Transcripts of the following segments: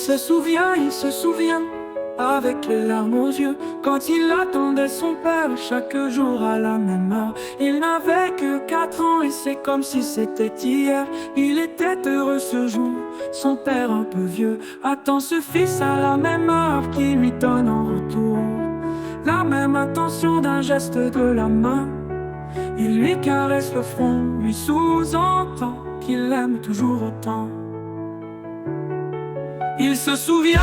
il se souvient, avec les larmes aux yeux, quand il attendait son père chaque jour à la même heure. Il n'avait que 4 ans et c'est comme si c'était hier. Il était heureux ce jour, son père un peu vieux attend ce fils à la même heure qui lui donne en retour la même attention d'un geste de la main. Il lui caresse le front, lui sous-entend qu'il l'aime toujours autant. Il se souvient,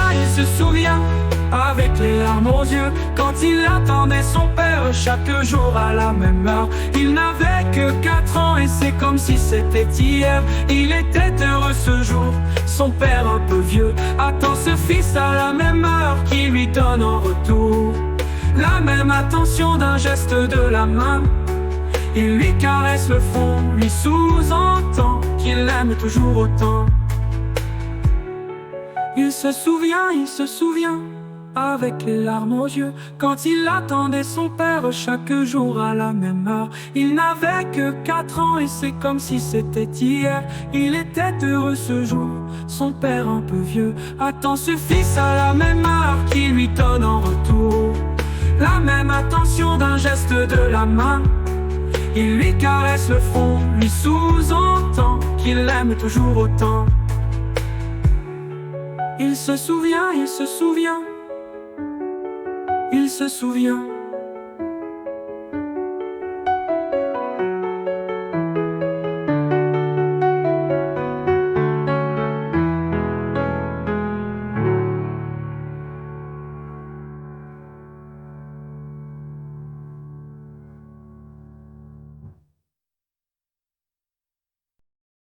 avec les larmes aux yeux, quand il attendait son père chaque jour à la même heure. Il n'avait que 4 ans et c'est comme si c'était hier. Il était heureux ce jour, son père un peu vieux attend ce fils à la même heure qui lui donne en retour la même attention d'un geste de la main. Il lui caresse le front, lui sous-entend qu'il l'aime toujours autant. Il se souvient, avec les larmes aux yeux, quand il attendait son père chaque jour à la même heure. Il n'avait que 4 ans et c'est comme si c'était hier. Il était heureux ce jour, son père un peu vieux attend ce fils à la même heure qui lui donne en retour la même attention d'un geste de la main. Il lui caresse le front, lui sous-entend qu'il l'aime toujours autant. Il se souvient, il se souvient.